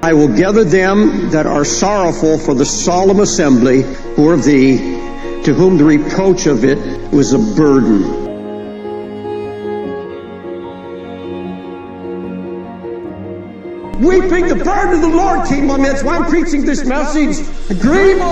I will gather them that are sorrowful for the solemn assembly, who are thee, to whom the reproach of it was a burden. Weeping, the burden of the Lord came on me. That's why I'm preaching this message. Grieve.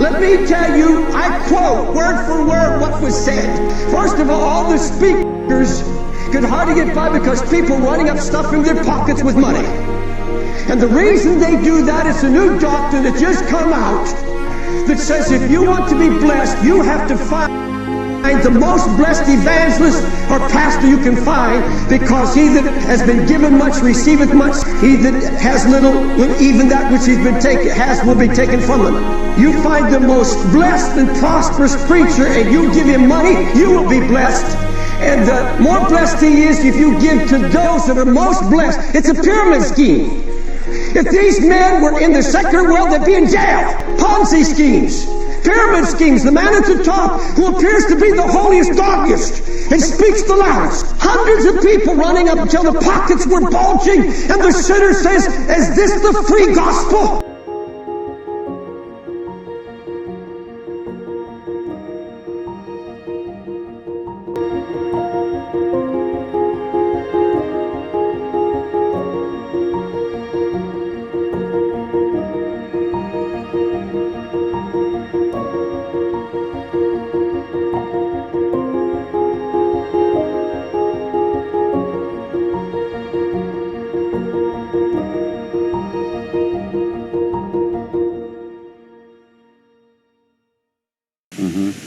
Let me tell you, I quote word for word what was said. First of all the speakers could hardly get by because people running up stuff in their pockets with money. And the reason they do that is a new doctrine that just come out that says if you want to be blessed, you have to find the most blessed evangelist or pastor you can find, because he that has been given much receiveth much. He that has little, even that which he's been taken has will be taken from him. You find the most blessed and prosperous preacher and you give him money, you will be blessed. And the more blessed he is if you give to those that are most blessed. It's a pyramid scheme. If these men were in the secular world, they'd be in jail. Ponzi schemes. Pyramid schemes. The man at the top who appears to be the holiest, darkest, and speaks the loudest. Hundreds of people running up until the pockets were bulging, and the sinner says, is this the free gospel?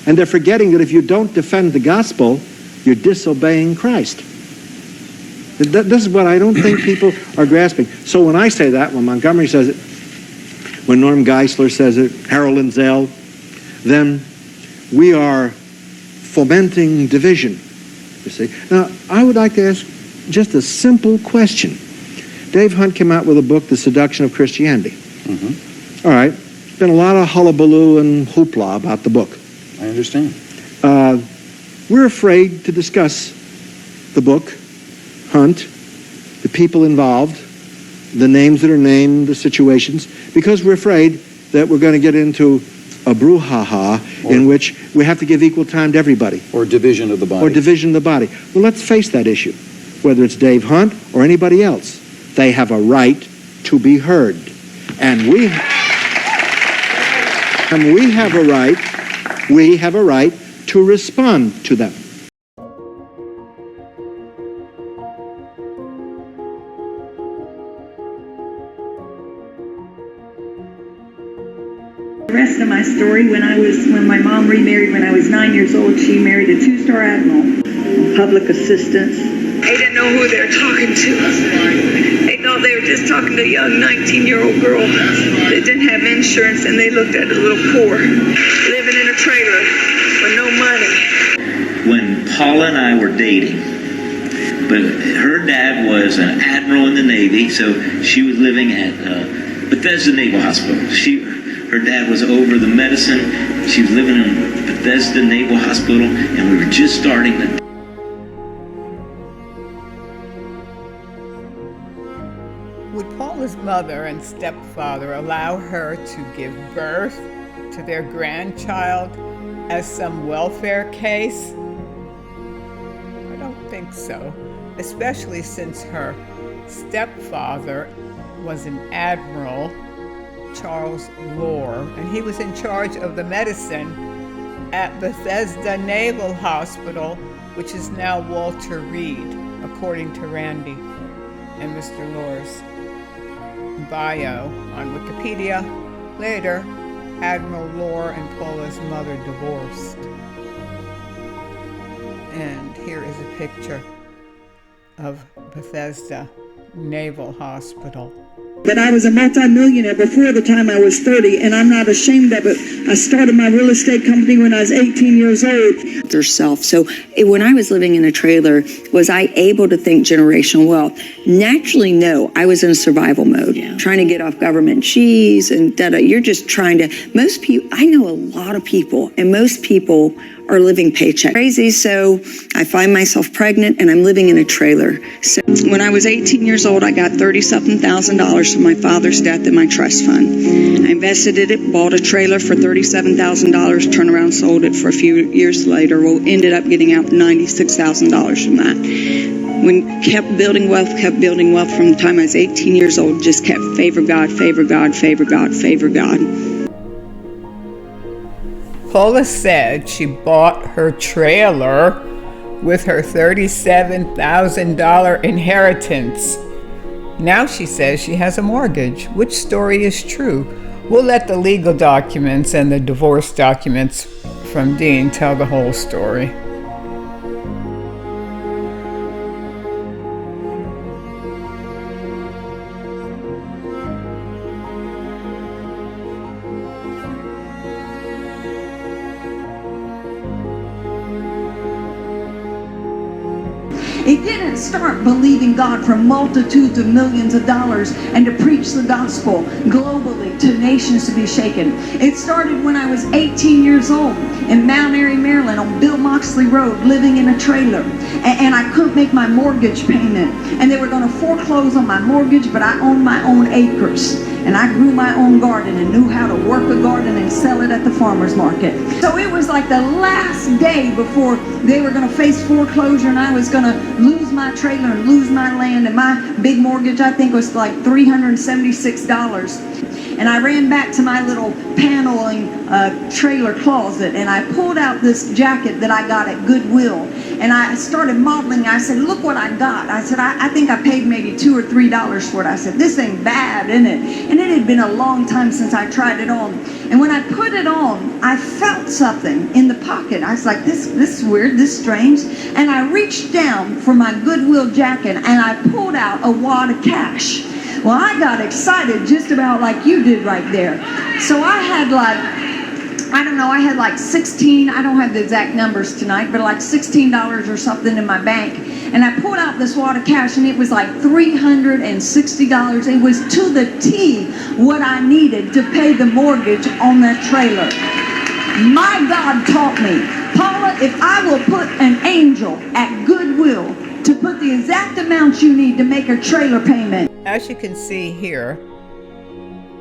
And they're forgetting that if you don't defend the gospel, you're disobeying Christ. This is what I don't think people are grasping. So when I say that, when Montgomery says it, when Norm Geisler says it, Harold Lindsell, then we are fomenting division, you see. Now, I would like to ask just a simple question. Dave Hunt came out with a book, The Seduction of Christianity. Mm-hmm. All right. Been a lot of hullabaloo and hoopla about the book. I understand. We're afraid to discuss the book, Hunt, the people involved, the names that are named, the situations, because we're afraid that we're going to get into a brouhaha in which we have to give equal time to everybody. Or division of the body. Or division of the body. Well, let's face that issue. Whether it's Dave Hunt or anybody else, they have a right to be heard. And we have a right to respond to them. The rest of my story, when my mom remarried when I was 9 years old, she married a two-star admiral, public assistance. They didn't know who they were talking to. They thought they were just talking to a young 19-year-old girl that didn't have insurance, and they looked at her a little poor, living in a trailer with no money. When Paula and I were dating, but her dad was an admiral in the Navy, so she was living at Bethesda Naval Hospital. Her dad was over the medicine. She was living in Bethesda Naval Hospital, and we were just starting to... Would Paula's mother and stepfather allow her to give birth to their grandchild as some welfare case? I don't think so, especially since her stepfather was an admiral, Charles Lohr, and he was in charge of the medicine at Bethesda Naval Hospital, which is now Walter Reed, according to Randy and Mr. Lohr's bio on Wikipedia. Later, Admiral Lohr and Paula's mother divorced. And here is a picture of Bethesda Naval Hospital. But I was a multimillionaire before the time I was 30, and I'm not ashamed of it. I started my real estate company when I was 18 years old. Herself. So when I was living in a trailer, was I able to think generational wealth? Naturally, no. I was in survival mode, trying to get off government cheese and da-da. You're just trying to, most people, I know a lot of people, and most people are living paycheck. Crazy, so I find myself pregnant and I'm living in a trailer. So when I was 18 years old, I got $30-something thousand from my father's death in my trust fund. I invested in it, bought a trailer for $37,000, turned around, sold it for a few years later. Well, ended up getting out $96,000 from that. When kept building wealth from the time I was 18 years old, just kept favor God, favor God, favor God, favor God. Paula said she bought her trailer with her $37,000 inheritance. Now she says she has a mortgage. Which story is true? We'll let the legal documents and the divorce documents from Dean tell the whole story. It didn't start believing God for multitudes of millions of dollars and to preach the gospel globally to nations to be shaken. It started when I was 18 years old in Mount Airy, Maryland on Bill Moxley Road, living in a trailer. And I couldn't make my mortgage payment. And they were going to foreclose on my mortgage, but I owned my own acres. And I grew my own garden and knew how to work a garden and sell it at the farmer's market. So it was like the last day before they were going to face foreclosure, and I was going to lose my trailer and lose my land. And my big mortgage, I think, was like $376. And I ran back to my little paneling trailer closet, and I pulled out this jacket that I got at Goodwill. And I started modeling. I said, look what I got. I said, I think I paid maybe $2 or $3 for it. I said, this ain't bad, isn't it? And it had been a long time since I tried it on. And when I put it on, I felt something in the pocket. I was like, this is weird, this is strange. And I reached down for my Goodwill jacket, and I pulled out a wad of cash. Well, I got excited just about like you did right there. So I had like, I don't know, I had like 16, I don't have the exact numbers tonight, but like $16 or something in my bank. And I pulled out this wad of cash, and it was like $360. It was to the T what I needed to pay the mortgage on that trailer. My God taught me, Paula, if I will put an angel at Goodwill to put the exact amount you need to make a trailer payment. As you can see here,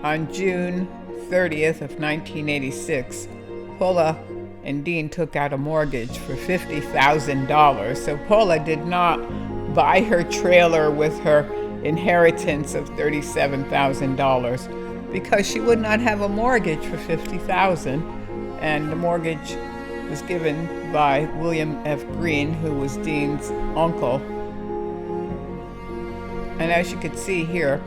on June 30th of 1986, Paula and Dean took out a mortgage for $50,000. So Paula did not buy her trailer with her inheritance of $37,000 because she would not have a mortgage for $50,000, and the mortgage was given by William F. Green, who was Dean's uncle. And as you can see here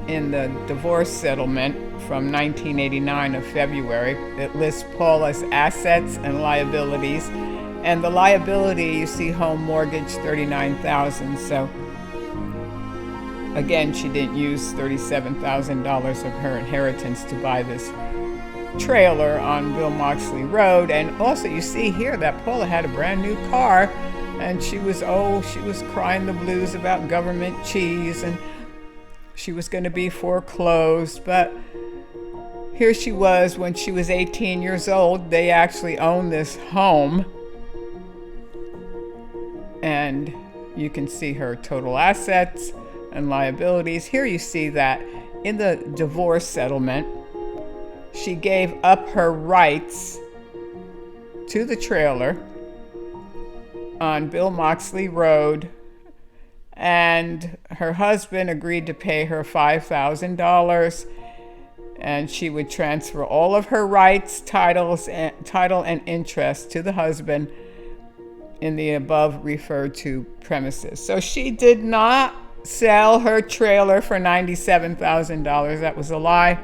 in the divorce settlement from 1989 of February, it lists Paula's assets and liabilities. And the liability, you see home mortgage, $39,000. So again, she didn't use $37,000 of her inheritance to buy this trailer on Bill Moxley Road. And also you see here that Paula had a brand new car, and she was crying the blues about government cheese, and she was going to be foreclosed. But here she was when she was 18 years old. They actually owned this home, and you can see her total assets and liabilities. Here you see that in the divorce settlement, she gave up her rights to the trailer on Bill Moxley Road, and her husband agreed to pay her $5,000, and she would transfer all of her rights, title and interest to the husband in the above referred to premises. So she did not sell her trailer for $97,000. That was a lie.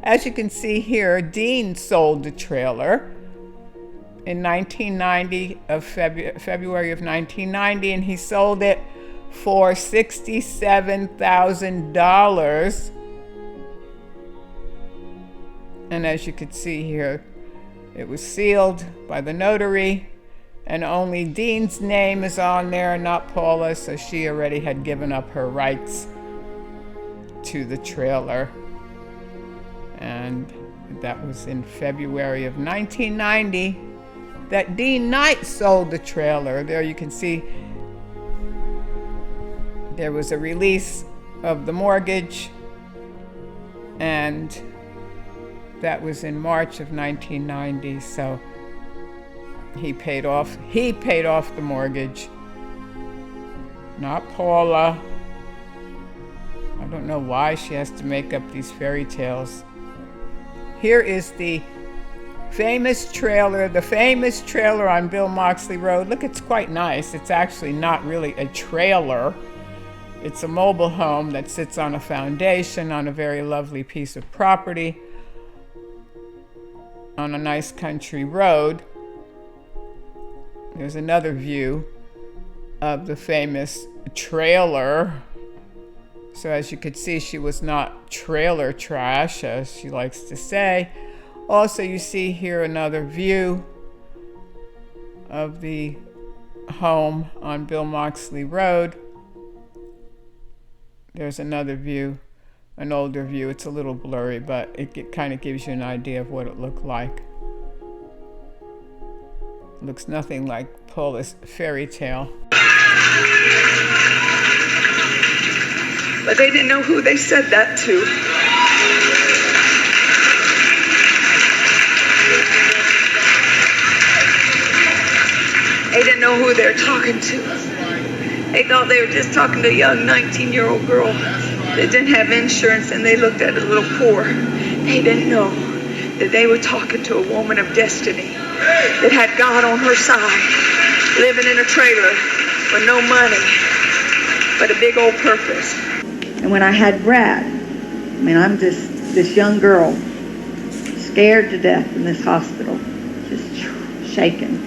As you can see here, Dean sold the trailer in February of 1990, and he sold it for $67,000. And as you can see here, it was sealed by the notary, and only Dean's name is on there, not Paula, so she already had given up her rights to the trailer. And that was in February of 1990 that Dean Knight sold the trailer. There you can see there was a release of the mortgage, and that was in March of 1990. So he paid off the mortgage, not Paula. I don't know why she has to make up these fairy tales. Here is the famous trailer on Bill Moxley Road. Look, it's quite nice. It's actually not really a trailer. It's a mobile home that sits on a foundation on a very lovely piece of property on a nice country road. There's another view of the famous trailer. So as you could see, she was not trailer trash, as she likes to say. Also, you see here another view of the home on Bill Moxley Road. There's another view, an older view. It's a little blurry, but it kind of gives you an idea of what it looked like. It looks nothing like Paula's fairy tale. But they didn't know who they said that to. They didn't know who they were talking to. They thought they were just talking to a young 19-year-old girl that didn't have insurance, and they looked at her a little poor. They didn't know that they were talking to a woman of destiny that had God on her side, living in a trailer with no money, but a big old purpose. And when I had Brad, I'm just this young girl, scared to death in this hospital, just shaken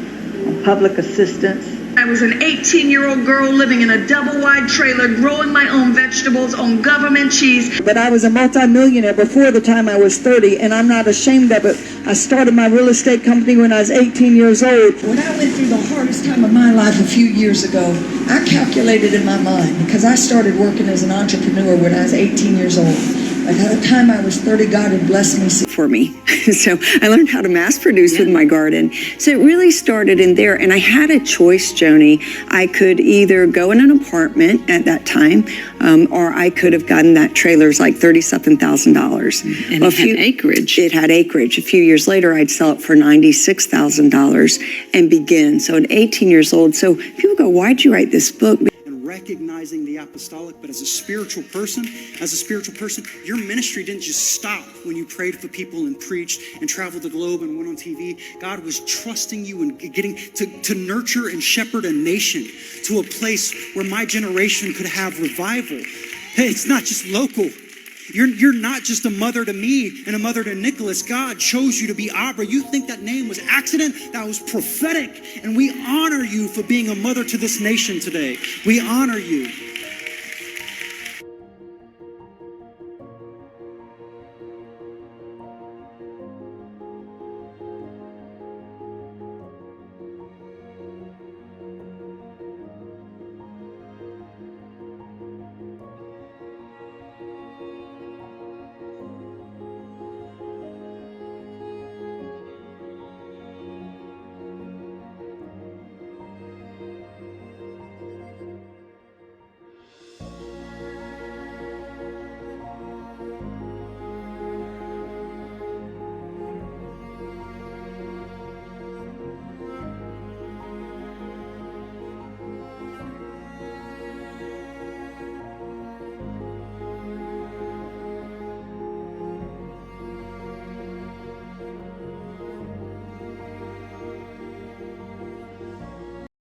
on public assistance. I was an 18-year-old girl living in a double-wide trailer, growing my own vegetables on government cheese. But I was a multimillionaire before the time I was 30, and I'm not ashamed of it. I started my real estate company when I was 18 years old. When I went through the hardest time of my life a few years ago, I calculated in my mind, because I started working as an entrepreneur when I was 18 years old. By the time I was 30, God had blessed me. For me. So I learned how to mass produce with my garden. So it really started in there, and I had a choice, Joni. I could either go in an apartment at that time, or I could have gotten that trailer's like $37,000. And it had acreage. It had acreage. A few years later, I'd sell it for $96,000 and begin. So at 18 years old. So people go, why'd you write this book? Recognizing the apostolic, but as a spiritual person, your ministry didn't just stop when you prayed for people and preached and traveled the globe and went on TV. God was trusting you and getting to nurture and shepherd a nation to a place where my generation could have revival. Hey, it's not just local. You're not just a mother to me and a mother to Nicholas. God chose you to be Abra. You think that name was accident? That was prophetic. And we honor you for being a mother to this nation today. We honor you.